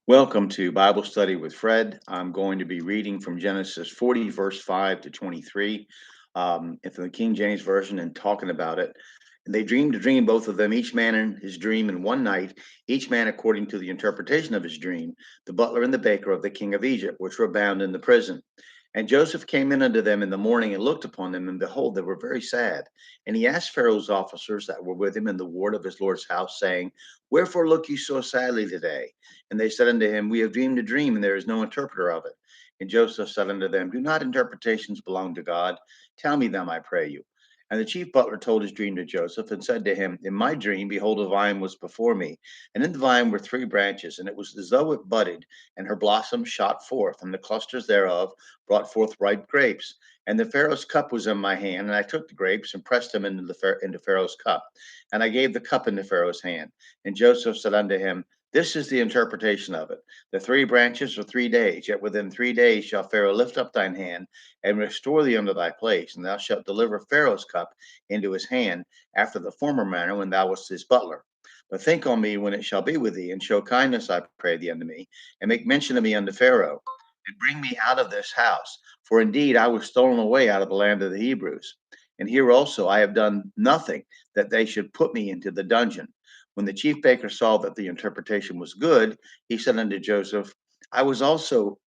Welcome to Bible Study with Fred. I'm going to be reading from Genesis 40, verse 5 to 23, from the King James Version, and talking about it. And they dreamed a dream, both of them, each man in his dream in one night, each man according to the interpretation of his dream, the butler and the baker of the king of Egypt, which were bound in the prison. And Joseph came in unto them in the morning and looked upon them, and behold, they were very sad. And he asked Pharaoh's officers that were with him in the ward of his Lord's house, saying, Wherefore look ye so sadly today? And they said unto him, We have dreamed a dream, and there is no interpreter of it. And Joseph said unto them, Do not interpretations belong to God? Tell me them, I pray you. And the chief butler told his dream to Joseph, and said to him, In my dream, behold, a vine was before me, and in the vine were three branches, and it was as though it budded, and her blossoms shot forth, and the clusters thereof brought forth ripe grapes. And the Pharaoh's cup was in my hand, and I took the grapes and pressed them into Pharaoh's cup. And I gave the cup into Pharaoh's hand. And Joseph said unto him, This is the interpretation of it. The three branches are 3 days, yet within 3 days shall Pharaoh lift up thine hand and restore thee unto thy place, and thou shalt deliver Pharaoh's cup into his hand after the former manner when thou wast his butler. But think on me when it shall be with thee, and show kindness, I pray thee, unto me, and make mention of me unto Pharaoh, and bring me out of this house. For indeed I was stolen away out of the land of the Hebrews. And here also I have done nothing that they should put me into the dungeon. When the chief baker saw that the interpretation was good, he said unto Joseph, I also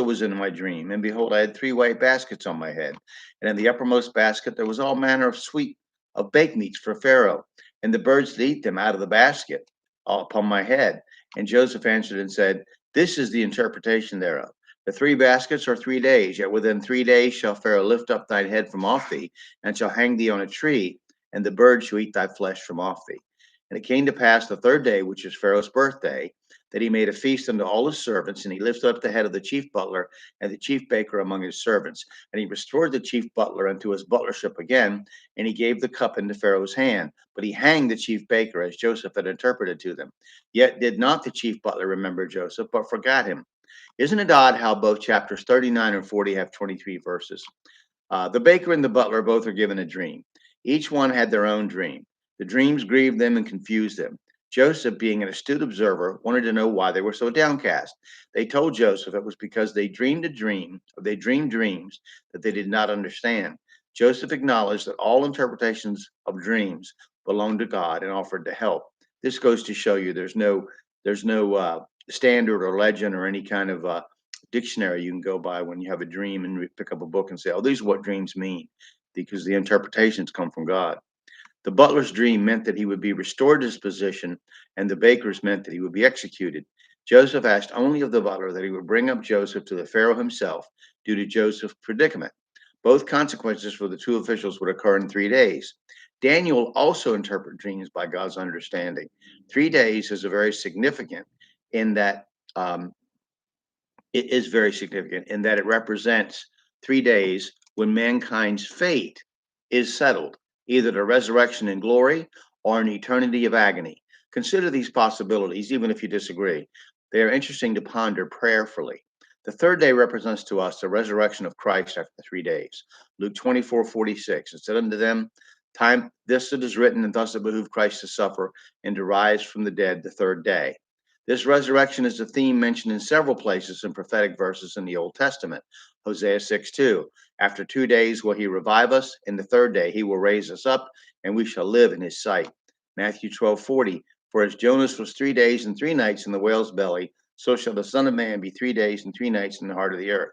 was in my dream, and behold, I had three white baskets on my head, and in the uppermost basket there was all manner of baked meats for Pharaoh, and the birds did eat them out of the basket upon my head. And Joseph answered and said, This is the interpretation thereof. The three baskets are 3 days, yet within 3 days shall Pharaoh lift up thine head from off thee, and shall hang thee on a tree, and the birds shall eat thy flesh from off thee. And it came to pass the third day, which is Pharaoh's birthday, that he made a feast unto all his servants, and he lifted up the head of the chief butler and the chief baker among his servants. And he restored the chief butler unto his butlership again, and he gave the cup into Pharaoh's hand. But he hanged the chief baker, as Joseph had interpreted to them. Yet did not the chief butler remember Joseph, but forgot him. Isn't it odd how both chapters 39 and 40 have 23 verses? The baker and the butler both are given a dream. Each one had their own dream. The dreams grieved them and confused them. Joseph, being an astute observer, wanted to know why they were so downcast. They told Joseph it was because they dreamed a dream, or they dreamed dreams that they did not understand. Joseph acknowledged that all interpretations of dreams belong to God and offered to help. This goes to show you there's no standard or legend or any kind of dictionary you can go by when you have a dream and pick up a book and say, oh, these are what dreams mean, because the interpretations come from God. The butler's dream meant that he would be restored to his position, and the baker's meant that he would be executed. Joseph asked only of the butler that he would bring up Joseph to the Pharaoh himself due to Joseph's predicament. Both consequences for the two officials would occur in 3 days. Daniel also interpreted dreams by God's understanding. 3 days is a very significant in that it is very significant in that it represents 3 days when mankind's fate is settled, either the resurrection in glory or an eternity of agony. Consider these possibilities, even if you disagree. They are interesting to ponder prayerfully. The third day represents to us the resurrection of Christ after 3 days. Luke 24:46. It said unto them, Time this it is written, and thus it behooved Christ to suffer and to rise from the dead the third day. This resurrection is a theme mentioned in several places in prophetic verses in the Old Testament. Hosea 6:2. After 2 days will he revive us, and the third day he will raise us up, and we shall live in his sight. Matthew 12:40. For as Jonas was 3 days and 3 nights in the whale's belly, so shall the Son of Man be 3 days and 3 nights in the heart of the earth.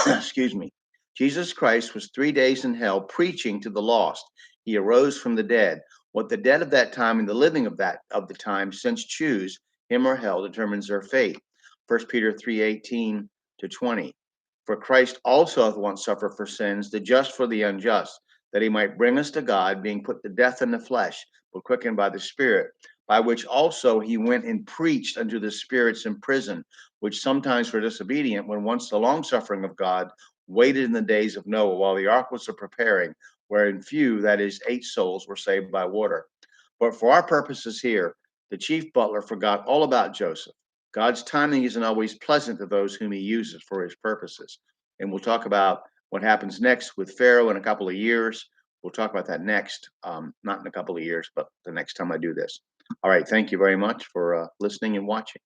Excuse me. Jesus Christ was 3 days in hell preaching to the lost. He arose from the dead. What the dead of that time and the living of the time since choose, him or hell, determines their fate. 1 Peter 3:18 to 20. For Christ also hath once suffered for sins, the just for the unjust, that he might bring us to God, being put to death in the flesh, but quickened by the Spirit, by which also he went and preached unto the spirits in prison, which sometimes were disobedient, when once the long suffering of God waited in the days of Noah, while the ark was preparing, wherein few, that is, 8 souls, were saved by water. But for our purposes here, the chief butler forgot all about Joseph. God's timing isn't always pleasant to those whom he uses for his purposes. And we'll talk about what happens next with Pharaoh in a couple of years. We'll talk about that next, not in a couple of years, but the next time I do this. All right. Thank you very much for listening and watching.